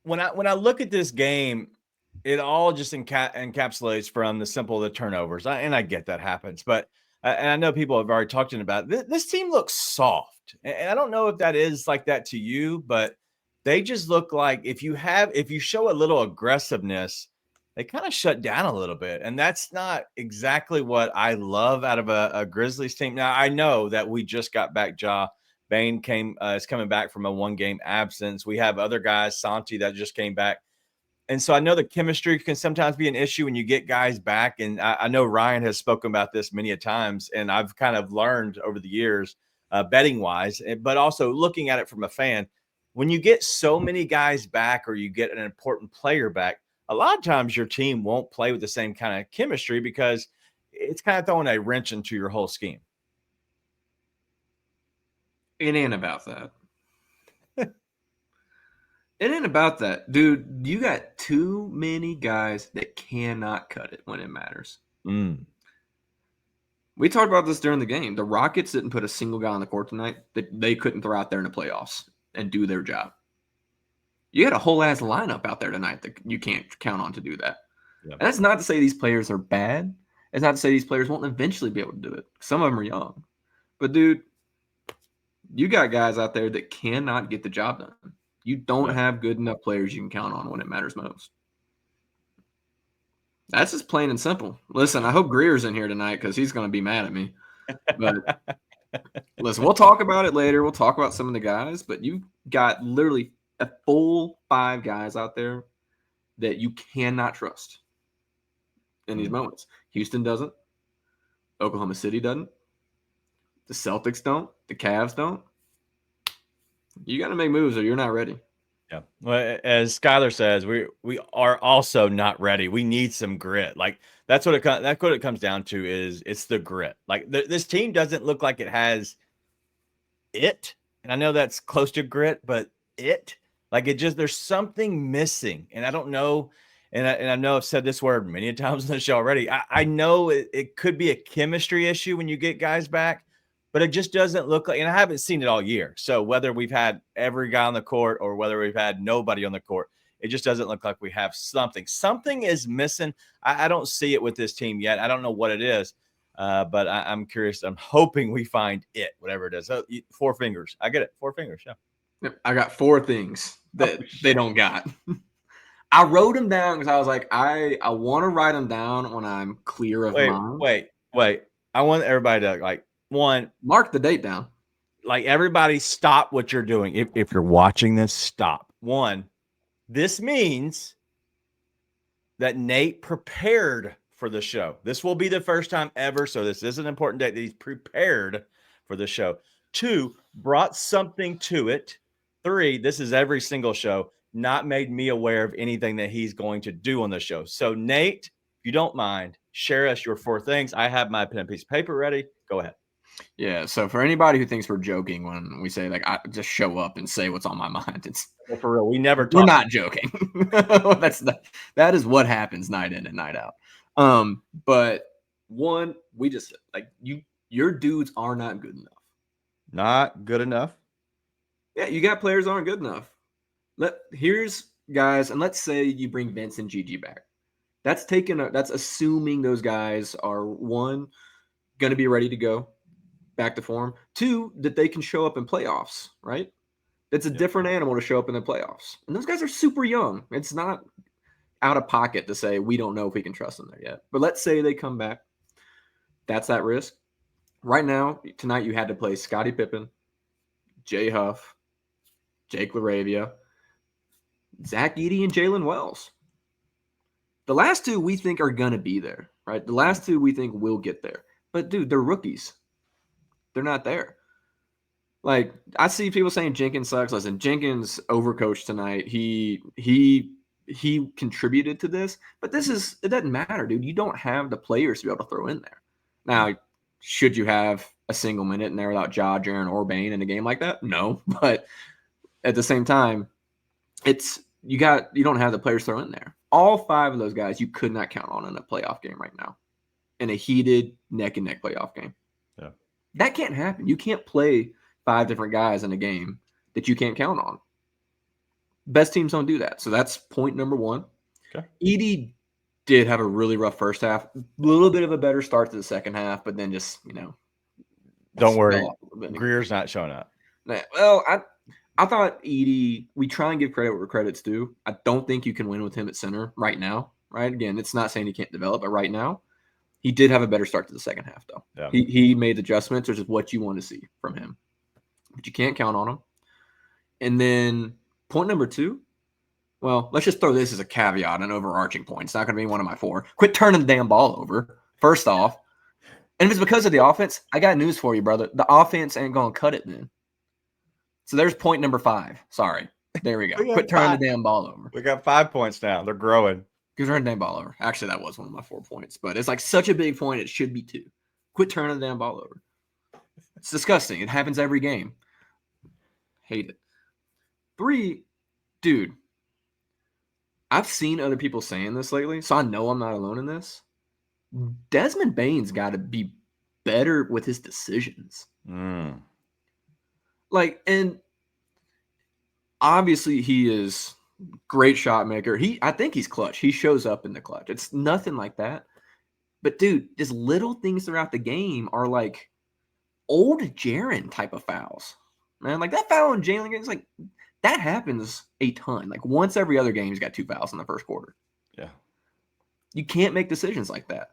when I look at this game, it all just encapsulates from the simple the turnovers. And I get that happens, but and I know people have already talked about it. This team looks soft, and I don't know if that is like that to you, but they just look like if you show a little aggressiveness, they kind of shut down a little bit, and that's not exactly what I love out of a Grizzlies team. Now I know that we just got back Bain is coming back from a 1-game absence. We have other guys, Santi, that just came back. And so I know the chemistry can sometimes be an issue when you get guys back. And I know Ryan has spoken about this many a times, and I've kind of learned over the years, betting wise, but also looking at it from a fan. When you get so many guys back or you get an important player back, a lot of times your team won't play with the same kind of chemistry because it's kind of throwing a wrench into your whole scheme. It ain't about that. It ain't about that. Dude, you got too many guys that cannot cut it when it matters. We talked about this during the game. The Rockets didn't put a single guy on the court tonight that they couldn't throw out there in the playoffs and do their job. You had a whole ass lineup out there tonight that you can't count on to do that. Yep. And that's not to say these players are bad. It's not to say these players won't eventually be able to do it. Some of them are young. But, dude, you got guys out there that cannot get the job done. You don't have good enough players you can count on when it matters most. That's just plain and simple. Listen, I hope Greer's in here tonight because he's going to be mad at me. But listen, we'll talk about it later. We'll talk about some of the guys. But you've got literally a full 5 guys out there that you cannot trust in these moments. Houston doesn't. Oklahoma City doesn't. The Celtics don't. The Cavs don't. You got to make moves or you're not ready. Yeah. Well, as Skylar says, we are also not ready. We need some grit. Like that's what it comes down to is it's the grit. Like this team doesn't look like it has it. And I know that's close to grit, but there's something missing. And I don't know. And I know I've said this word many times on the show already. I know it could be a chemistry issue when you get guys back. But it just doesn't look like, and I haven't seen it all year. So whether we've had every guy on the court or whether we've had nobody on the court, it just doesn't look like we have something. Something is missing. I don't see it with this team yet. I don't know what it is, but I'm curious. I'm hoping we find it, whatever it is. 4 fingers. I get it. 4 fingers. Yeah. Yep, I got 4 things that they don't got. I wrote them down because I was like, I want to write them down when I'm clear of mine. Wait. I want everybody to one, mark the date down. Like everybody stop what you're doing. If you're watching this, stop. 1, this means that Nate prepared for the show. This will be the first time ever. So this is an important date that he's prepared for the show. 2, brought something to it. 3, this is every single show, not made me aware of anything that he's going to do on the show. So Nate, if you don't mind, share us your 4 things. I have my pen and piece of paper ready. Go ahead. Yeah, so for anybody who thinks we're joking when we say I just show up and say what's on my mind, it's for real. We're not joking. That is what happens night in and night out. But 1, we just your dudes are not good enough. Not good enough. Yeah, you got players aren't good enough. Here's guys, and let's say you bring Vince and Gigi back. That's assuming those guys are 1, going to be ready to go back to form. 2, that they can show up in playoffs, right? It's a different animal to show up in the playoffs. And those guys are super young. It's not out of pocket to say we don't know if we can trust them there yet. But let's say they come back. That's that risk. Right now, tonight you had to play Scottie Pippen, Jay Huff, Jake LaRavia, Zach Edey, and Jalen Wells. The last 2 we think are going to be there, right? The last 2 we think will get there. But, dude, they're rookies. They're not there. I see people saying Jenkins sucks. Listen, Jenkins overcoached tonight. He contributed to this. But it doesn't matter, dude. You don't have the players to be able to throw in there. Now, should you have a single minute in there without Ja, Jaren, or Bane in a game like that? No. But at the same time, you don't have the players throw in there. All 5 of those guys you could not count on in a playoff game right now. In a heated neck-and-neck playoff game. Yeah. That can't happen. You can't play 5 different guys in a game that you can't count on. Best teams don't do that. So that's point number one. Okay. Edie did have a really rough first half, a little bit of a better start to the second half, but then just, Don't worry. fell off a little bit. Greer's not showing up. Well, I thought Edie, we try and give credit where credit's due. I don't think you can win with him at center right now, right? Again, it's not saying he can't develop, but right now, he did have a better start to the second half, though. Yeah. He made adjustments, which is what you want to see from him. But you can't count on him. And then point number two, well, let's just throw this as a caveat, an overarching point. It's not going to be one of my four. Quit turning the damn ball over, first off. And if it's because of the offense, I got news for you, brother. The offense ain't going to cut it then. So there's point number 5. Sorry. There we go. Quit turning the damn ball over. We got 5 points now. They're growing. Quit turning the damn ball over. Actually, that was one of my 4 points. But it's like such a big point, it should be 2. Quit turning the damn ball over. It's disgusting. It happens every game. Hate it. 3, dude. I've seen other people saying this lately, so I know I'm not alone in this. Desmond Bane's got to be better with his decisions. Like, and obviously he is great shot maker. I think he's clutch. He shows up in the clutch. It's nothing like that. But dude, just little things throughout the game are like old Jaren type of fouls. Man, like that foul on Jalen, it's like that happens a ton. Like once every other game, he's got 2 fouls in the first quarter. Yeah. You can't make decisions like that.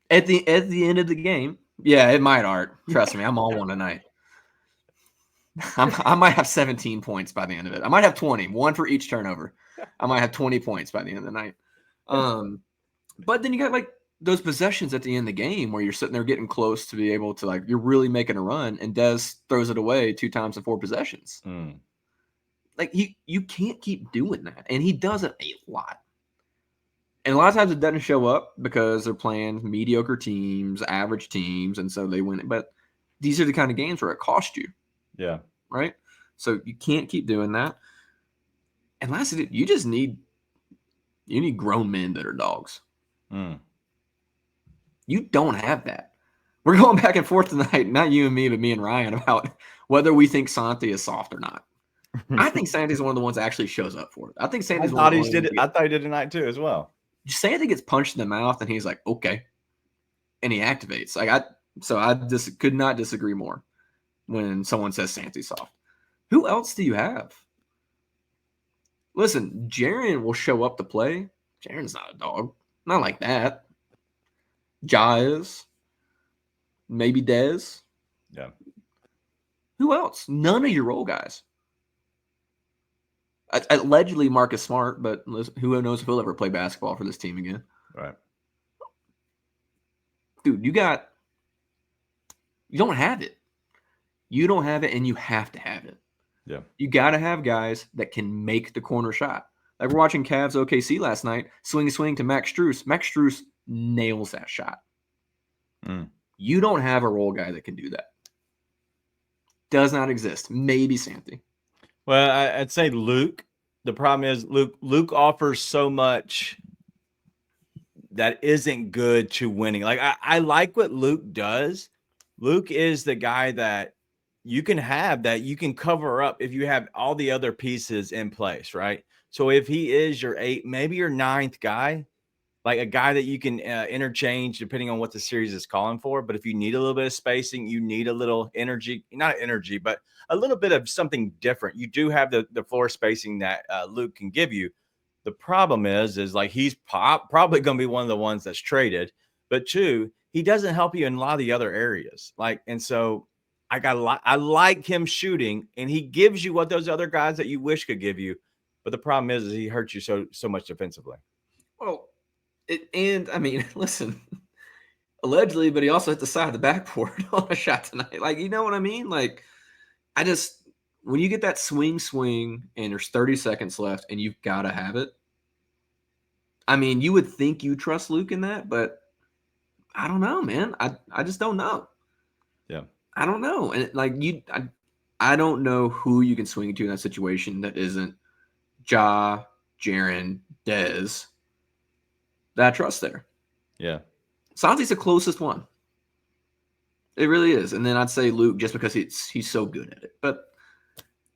At the end of the game, yeah, it might, Art. Trust me, I'm on one tonight. I might have 17 points by the end of it. I might have 20, 1 for each turnover. I might have 20 points by the end of the night. But then you got like those possessions at the end of the game where you're sitting there getting close to be able to like you're really making a run, and Dez throws it away 2 times in 4 possessions. Like you can't keep doing that, and he does it a lot. And a lot of times it doesn't show up because they're playing mediocre teams, average teams, and so they win it. But these are the kind of games where it costs you. Yeah. Right? So you can't keep doing that. And lastly, you just need grown men that are dogs. You don't have that. We're going back and forth tonight, not you and me, but me and Ryan, about whether we think Santi is soft or not. I think Santi's one of the ones that actually shows up for it. I think Santi's one of the ones. I thought he did tonight too as well. Santi gets punched in the mouth and he's like, okay. And he activates. I just could not disagree more when someone says Santi's soft. Who else do you have? Listen, Jaren will show up to play. Jaren's not a dog. Not like that. Ja is. Maybe Dez. Yeah. Who else? None of your role guys. Allegedly Marcus Smart, but who knows if he'll ever play basketball for this team again. Right. Dude, you don't have it. You don't have it, and you have to have it. Yeah. You got to have guys that can make the corner shot. Like we're watching Cavs OKC last night, swing to Max Strus. Max Strus nails that shot. You don't have a role guy that can do that. Does not exist. Maybe Santi. Well, I'd say Luke. The problem is Luke offers so much that isn't good to winning. Like I like what Luke does. Luke is the guy that you can have that you can cover up if you have all the other pieces in place, right? So if he is your 8, maybe your 9th guy, like a guy that you can interchange depending on what the series is calling for. But if you need a little bit of spacing, you need a little energy, not energy, but a little bit of something different. You do have the floor spacing that Luke can give you. The problem is like he's probably going to be one of the ones that's traded. But 2, he doesn't help you in a lot of the other areas. And so I like him shooting, and he gives you what those other guys that you wish could give you. But the problem is he hurts you so much defensively. Well, listen, allegedly, but he also hit the side of the backboard on a shot tonight. Like, you know what I mean? Like, when you get that swing, and there's 30 seconds left, and you've got to have it. You would think you trust Luke in that, but I don't know, man. I just don't know. Yeah. I don't know. And I don't know who you can swing to in that situation that isn't Ja, Jaren, Dez. That I trust there. Yeah. Santi's the closest one. It really is. And then I'd say Luke just because he's so good at it. But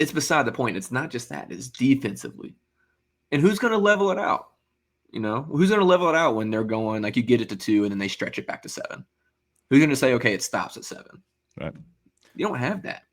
it's beside the point. It's not just that. It's defensively. And who's going to level it out? Who's going to level it out when they're going, like, you get it to 2 and then they stretch it back to 7? Who's going to say, okay, it stops at 7? Right. You don't have that.